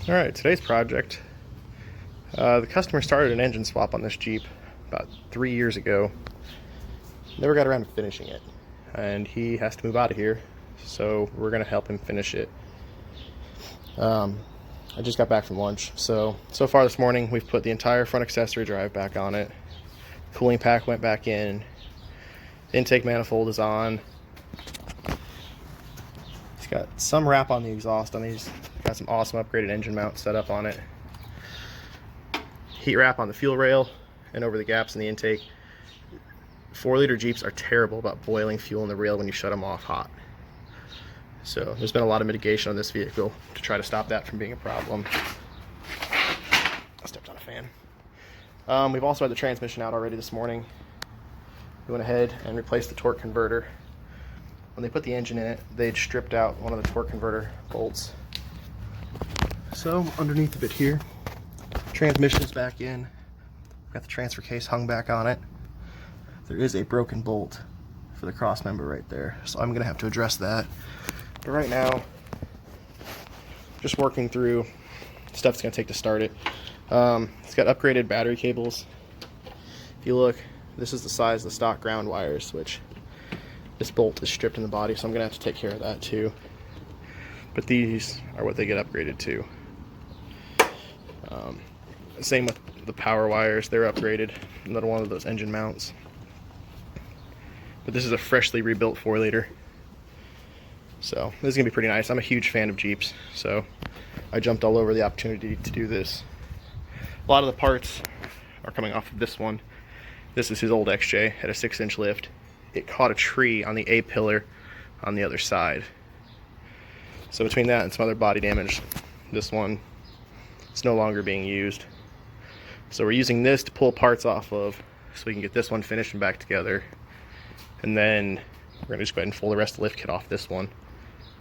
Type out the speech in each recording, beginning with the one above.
Alright, today's project. The customer started an engine swap on this Jeep about 3 years ago. Never got around to finishing it. And he has to move out of here, so we're going to help him finish it. I just got back from lunch. So far this morning, we've put the entire front accessory drive back on it. Cooling pack went back in. Intake manifold is on. He's got some wrap on the exhaust on these. Got some awesome upgraded engine mounts set up on it. Heat wrap on the fuel rail and over the gaps in the intake. 4-liter Jeeps are terrible about boiling fuel in the rail when you shut them off hot. So there's been a lot of mitigation on this vehicle to try to stop that from being a problem. I stepped on a fan. We've also had the transmission out already this morning. We went ahead and replaced the torque converter. When they put the engine in it, they'd stripped out one of the torque converter bolts. So underneath of it here, transmission is back in. Got the transfer case hung back on it. There is a broken bolt for the cross member right there, so I'm gonna have to address that. But right now, just working through stuff it's gonna take to start it. It's got upgraded battery cables. If you look, this is the size of the stock ground wires, which this bolt is stripped in the body, so I'm gonna have to take care of that too. But these are what they get upgraded to. Same with the power wires, they're upgraded. Another one of those engine mounts. But this is a freshly rebuilt 4-liter. So this is gonna be pretty nice. I'm a huge fan of Jeeps, so I jumped all over the opportunity to do this. A lot of the parts are coming off of this one. This is his old XJ, had a 6-inch lift. It caught a tree on the A-pillar on the other side. So between that and some other body damage, this one is no longer being used. So we're using this to pull parts off of so we can get this one finished and back together. And then we're going to just go ahead and pull the rest of the lift kit off this one.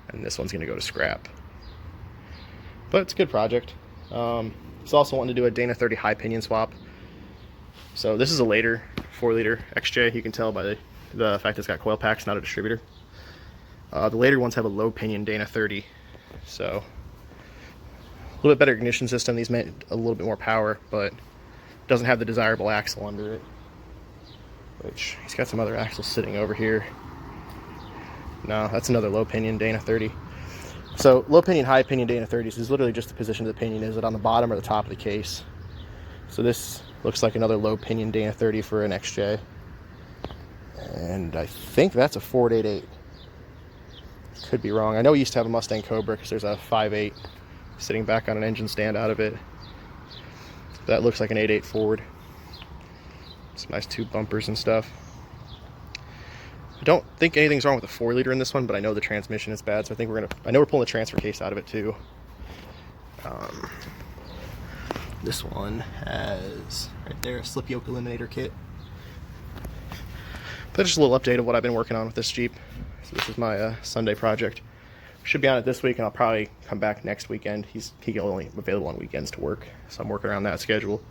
And this one's going to go to scrap. But it's a good project. It's also wanting to do a Dana 30 high pinion swap. So this is a later 4-liter XJ. You can tell by the fact it's got coil packs, not a distributor. The later ones have a low pinion Dana 30. So a little bit better ignition system. These made a little bit more power, but doesn't have the desirable axle under it. Which, he's got some other axles sitting over here. No, that's another low pinion Dana 30. So low pinion, high pinion Dana 30s is literally just the position of the pinion. Is it on the bottom or the top of the case? So this looks like another low pinion Dana 30 for an XJ. And I think that's a Ford 8.8. Could be wrong. I know we used to have a Mustang Cobra because there's a 5.8 sitting back on an engine stand out of it. That looks like an 8.8 Ford. Some nice tube bumpers and stuff. I don't think anything's wrong with the 4-liter in this one, but I know the transmission is bad, so I think I know we're pulling the transfer case out of it too. This one has, right there, a slip yoke eliminator kit. That's just a little update of what I've been working on with this Jeep. So this is my Sunday project. Should be on it this week, and I'll probably come back next weekend. He can only available on weekends to work, so I'm working around that schedule.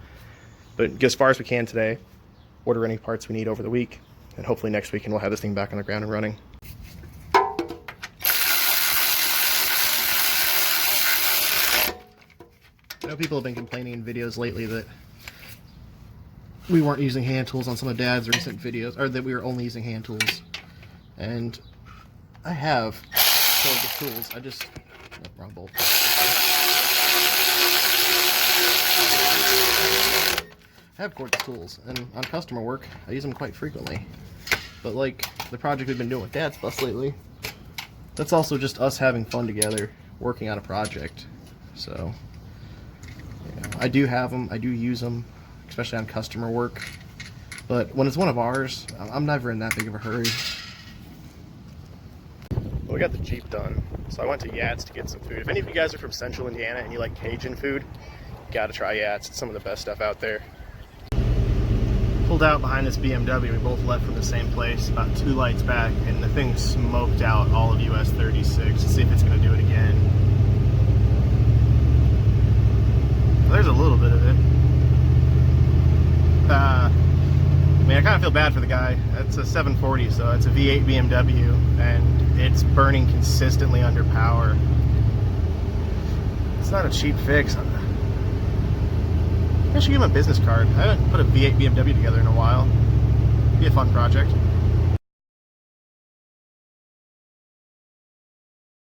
But get as far as we can today, order any parts we need over the week, and hopefully next weekend we'll have this thing back on the ground and running. I know people have been complaining in videos lately that we weren't using hand tools on some of Dad's recent videos, or that we were only using hand tools. And I have cordless tools. I just... Oh, wrong bolt. I have cordless tools, and on customer work, I use them quite frequently. But like the project we've been doing with Dad's bus lately, that's also just us having fun together, working on a project. So, you know, I do have them, I do use them, especially on customer work. But when it's one of ours, I'm never in that big of a hurry. Well, we got the Jeep done, so I went to Yats to get some food. If any of you guys are from Central Indiana and you like Cajun food, you gotta try Yats. It's some of the best stuff out there. Pulled out behind this BMW. We both left from the same place about 2 lights back, and the thing smoked out all of US 36. Let's see if it's gonna do it again. Well, there's a little bit of it. I mean, I kind of feel bad for the guy. It's a 740, so it's a V8 BMW, and it's burning consistently under power. It's not a cheap fix. I should give him a business card. I haven't put a V8 BMW together in a while. Be a fun project.